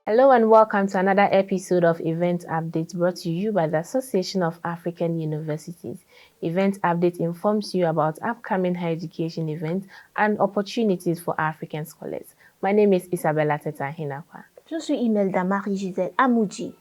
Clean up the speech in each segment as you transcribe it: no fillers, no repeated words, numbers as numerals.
Hello and welcome to another episode of Event Update brought to you by the Association of African Universities. Event Update informs you about upcoming higher education events and opportunities for African scholars. My name is Isabella Teta Hinakwa. Je suis Imelda Marie-Gisèle Amoudji.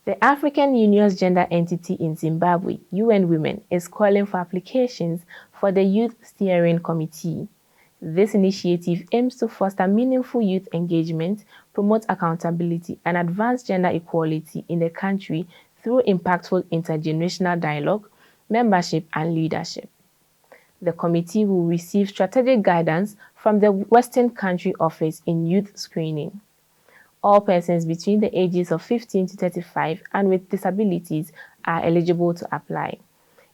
The African Union's gender entity in Zimbabwe, UN Women, is calling for applications for the Youth Steering Committee. This initiative aims to foster meaningful youth engagement, promote accountability, and advance gender equality in the country through impactful intergenerational dialogue, membership, and leadership. The committee will receive strategic guidance from the Western Country Office in youth screening. All persons between the ages of 15 to 35 and with disabilities are eligible to apply.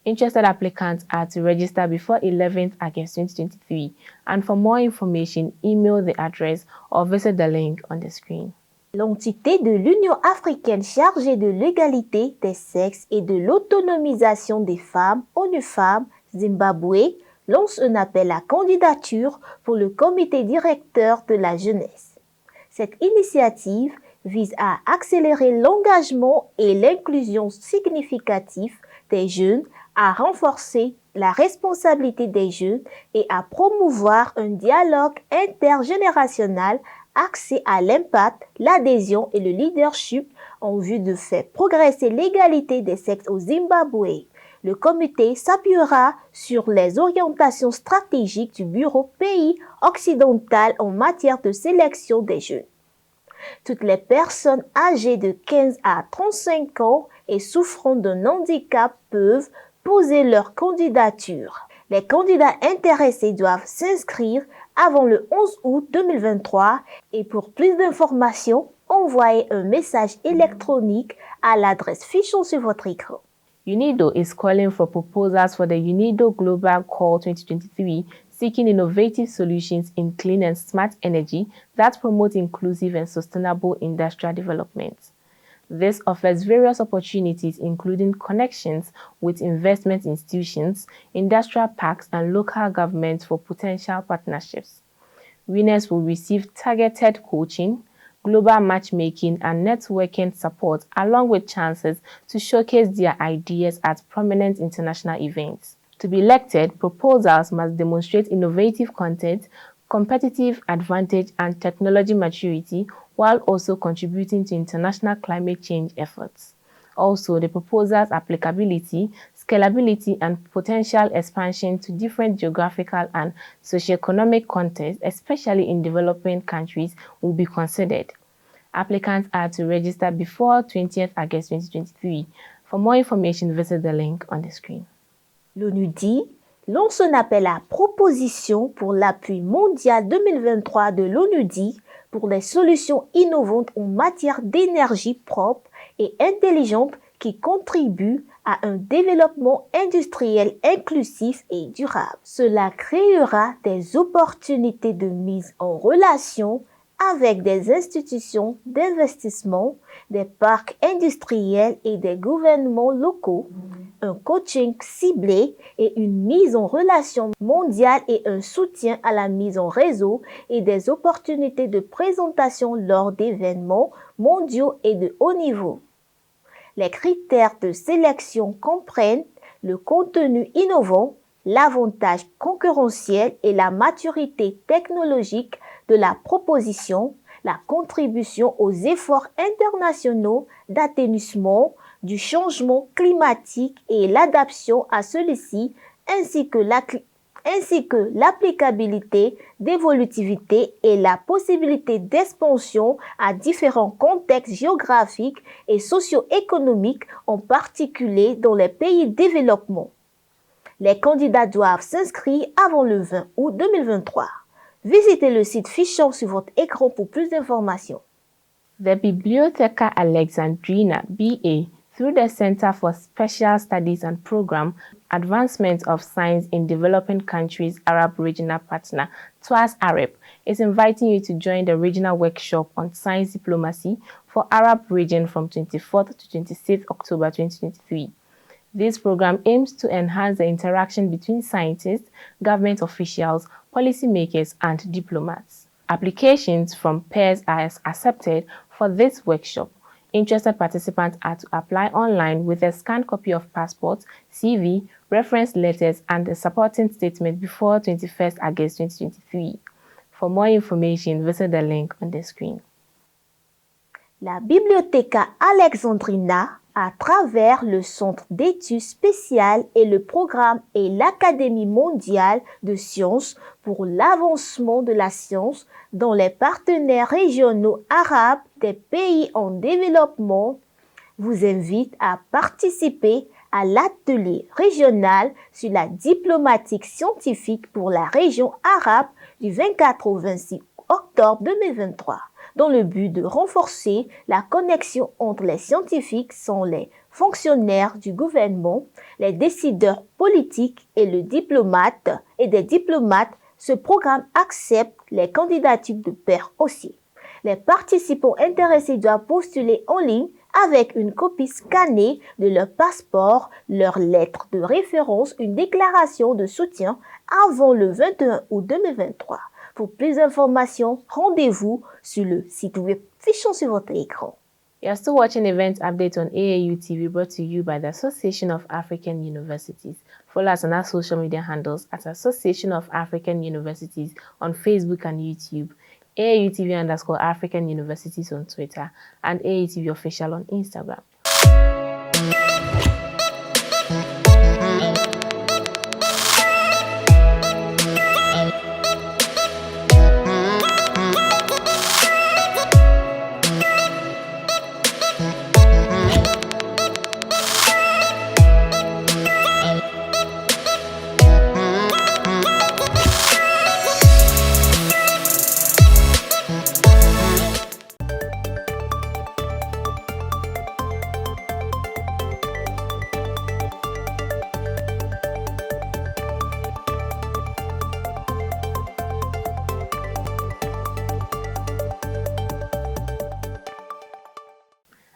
Interested applicants are to register before 11th August 2023, and for more information, email the address or visit the link on the screen. L'entité de l'Union africaine chargée de l'égalité des sexes et de l'autonomisation des femmes, ONU Femmes, Zimbabwe, lance un appel à candidature pour le comité directeur de la jeunesse. Cette initiative vise à accélérer l'engagement et l'inclusion significative des jeunes, à renforcer la responsabilité des jeunes et à promouvoir un dialogue intergénérationnel axé à l'impact, l'adhésion et le leadership en vue de faire progresser l'égalité des sexes au Zimbabwe. Le comité s'appuiera sur les orientations stratégiques du Bureau pays occidental en matière de sélection des jeunes. Toutes les personnes âgées de 15 à 35 ans et souffrant d'un handicap peuvent poser leur candidature. Les candidats intéressés doivent s'inscrire avant le 11 août 2023 et pour plus d'informations, envoyez un message électronique à l'adresse fichée sur votre écran. UNIDO is calling for proposals for the UNIDO Global Call 2023, seeking innovative solutions in clean and smart energy that promote inclusive and sustainable industrial development. This offers various opportunities, including connections with investment institutions, industrial parks, and local governments for potential partnerships. Winners will receive targeted coaching, global matchmaking, and networking support, along with chances to showcase their ideas at prominent international events. To be elected, proposals must demonstrate innovative content, competitive advantage, and technology maturity, while also contributing to international climate change efforts. Also, the proposal's applicability, scalability, and potential expansion to different geographical and socioeconomic contexts, especially in developing countries, will be considered. Applicants are to register before 20th August 2023. For more information, visit the link on the screen. L'ONUDI lance un appel à proposition pour l'appui mondial 2023 de l'ONUDI pour des solutions innovantes en matière d'énergie propre et intelligente qui contribuent à un développement industriel inclusif et durable. Cela créera des opportunités de mise en relation avec des institutions d'investissement, des parcs industriels et des gouvernements locaux, un coaching ciblé et une mise en relation mondiale et un soutien à la mise en réseau et des opportunités de présentation lors d'événements mondiaux et de haut niveau. Les critères de sélection comprennent le contenu innovant, l'avantage concurrentiel et la maturité technologique de la proposition, la contribution aux efforts internationaux d'atténuation du changement climatique et l'adaptation à celui-ci, ainsi que l'applicabilité d'évolutivité et la possibilité d'expansion à différents contextes géographiques et socio-économiques, en particulier dans les pays développement. Les candidats doivent s'inscrire avant le 20 août 2023. Visitez le site fichant sur votre écran pour plus d'informations. The Bibliotheca Alexandrina, BA, through the Center for Special Studies and Program Advancement of Science in Developing Countries Arab Regional Partner, TWAS Arab, is inviting you to join the regional workshop on science diplomacy for Arab region from 24th to 26th October 2023. This program aims to enhance the interaction between scientists, government officials, policymakers, and diplomats. Applications from peers are accepted for this workshop. Interested participants are to apply online with a scanned copy of passport, CV, reference letters, and a supporting statement before 21st August 2023. For more information, visit the link on the screen. La Biblioteca Alexandrina, à travers le Centre d'études spéciales et le programme et l'Académie mondiale de sciences pour l'avancement de la science dans les partenaires régionaux arabes des pays en développement, vous invite à participer à l'atelier régional sur la diplomatique scientifique pour la région arabe du 24 au 26 octobre 2023. Dans le but de renforcer la connexion entre les scientifiques sans les fonctionnaires du gouvernement, les décideurs politiques et des diplomates, ce programme accepte les candidatures de pairs aussi. Les participants intéressés doivent postuler en ligne avec une copie scannée de leur passeport, leur lettre de référence, une déclaration de soutien avant le 21 août 2023. Pour plus d'informations, rendez-vous sur le site web affichant sur votre écran. You are still watching Event Update on AAU TV, brought to you by the Association of African Universities. Follow us on our social media handles at Association of African Universities on Facebook and YouTube, AAU TV_African Universities on Twitter, and AAU TV Official on Instagram.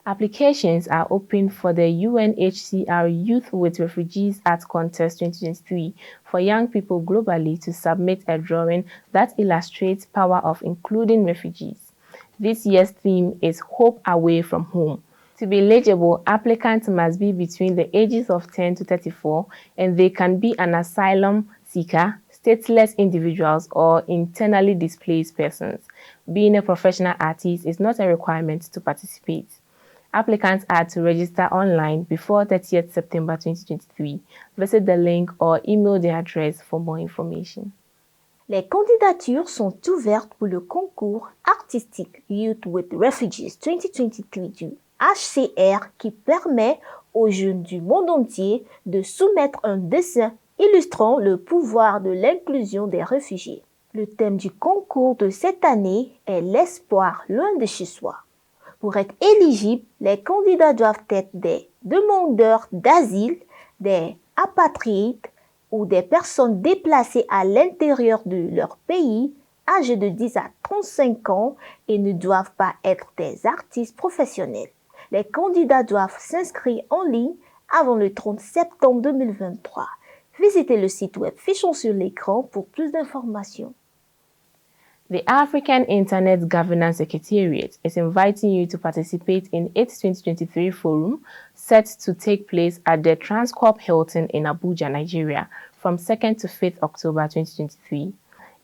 Applications are open for the UNHCR Youth with Refugees Art Contest 2023 for young people globally to submit a drawing that illustrates power of including refugees. This year's theme is Hope Away from Home. To be eligible, applicants must be between the ages of 10 to 34, and they can be an asylum seeker, stateless individuals, or internally displaced persons. Being a professional artist is not a requirement to participate. Applicants are to register online before 30th September 2023. Visit the link or email the address for more information. Les candidatures sont ouvertes pour le concours artistique Youth with Refugees 2023 du HCR qui permet aux jeunes du monde entier de soumettre un dessin illustrant le pouvoir de l'inclusion des réfugiés. Le thème du concours de cette année est l'espoir loin de chez soi. Pour être éligibles, les candidats doivent être des demandeurs d'asile, des apatrides ou des personnes déplacées à l'intérieur de leur pays, âgés de 10 à 35 ans et ne doivent pas être des artistes professionnels. Les candidats doivent s'inscrire en ligne avant le 30 septembre 2023. Visitez le site web affichant sur l'écran pour plus d'informations. The African Internet Governance Secretariat is inviting you to participate in its 2023 forum set to take place at the Transcorp Hilton in Abuja, Nigeria, from 2nd to 5th October 2023.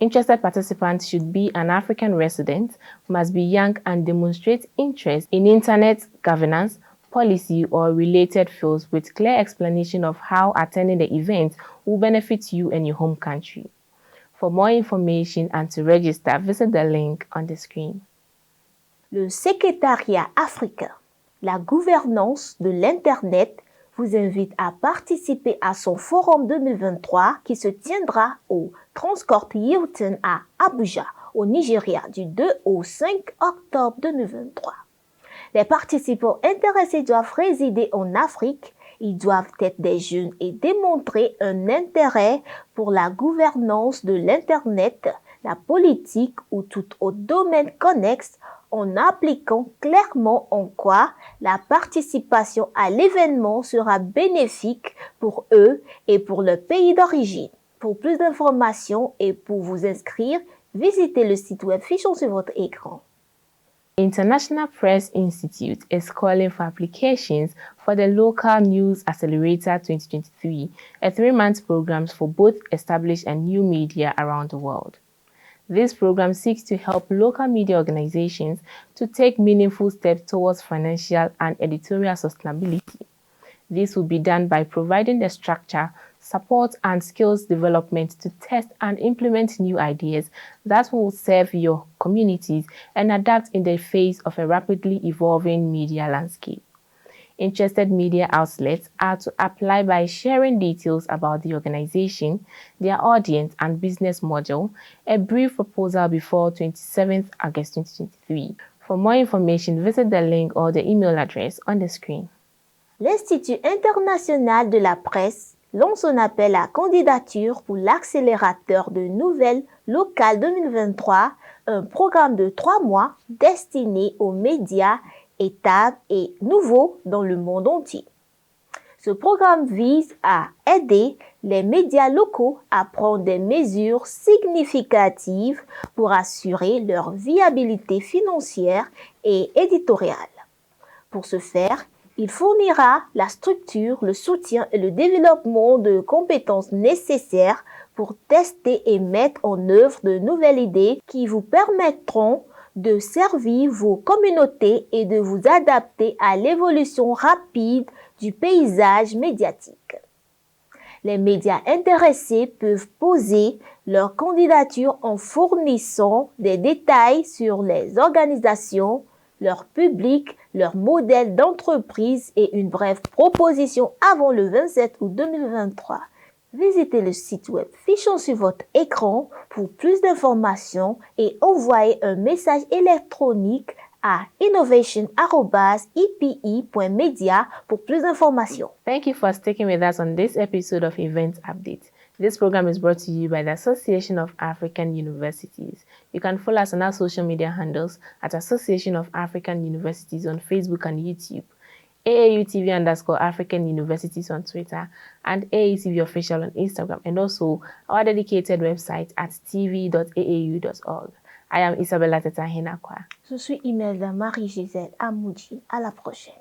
Interested participants should be an African resident, must be young, and demonstrate interest in Internet governance, policy, or related fields with clear explanation of how attending the event will benefit you and your home country. For more information and to register, visit the link on the screen. Le Secrétariat africain, la gouvernance de l'Internet, vous invite à participer à son forum 2023 qui se tiendra au Transcorp Hilton à Abuja, au Nigeria, du 2 au 5 octobre 2023. Les participants intéressés doivent résider en Afrique. Ils doivent être des jeunes et démontrer un intérêt pour la gouvernance de l'Internet, la politique ou tout autre domaine connexe en appliquant clairement en quoi la participation à l'événement sera bénéfique pour eux et pour le pays d'origine. Pour plus d'informations et pour vous inscrire, visitez le site web fichant sur votre écran. International Press Institute is calling for applications for the Local News Accelerator 2023, a 3-month program for both established and new media around the world. This program seeks to help local media organizations to take meaningful steps towards financial and editorial sustainability. This will be done by providing the structure, support, and skills development to test and implement new ideas that will serve your communities and adapt in the face of a rapidly evolving media landscape. Interested media outlets are to apply by sharing details about the organization, their audience, and business model, a brief proposal before 27th August 2023. For more information, visit the link or the email address on the screen. L'Institut international de la presse lance un appel à candidature pour l'accélérateur de nouvelles locales 2023, un programme de 3 mois destiné aux médias étables et nouveaux dans le monde entier. Ce programme vise à aider les médias locaux à prendre des mesures significatives pour assurer leur viabilité financière et éditoriale. Pour ce faire, il fournira la structure, le soutien et le développement de compétences nécessaires pour tester et mettre en œuvre de nouvelles idées qui vous permettront de servir vos communautés et de vous adapter à l'évolution rapide du paysage médiatique. Les médias intéressés peuvent poser leur candidature en fournissant des détails sur les organisations, leur public, leur modèle d'entreprise et une brève proposition avant le 27 août 2023. Visitez le site web fichant sur votre écran pour plus d'informations et envoyez un message électronique à innovation@epi.media pour plus d'informations. Thank you for sticking with us on this episode of Event Update. This program is brought to you by the Association of African Universities. You can follow us on our social media handles at Association of African Universities on Facebook and YouTube, AAUTV_African Universities on Twitter, and AAUTV Official on Instagram, and also our dedicated website at tv.aau.org. I am Isabella Teta Henakwa. Je suis Imelda Marie-Gisèle Amoudji. À la prochaine.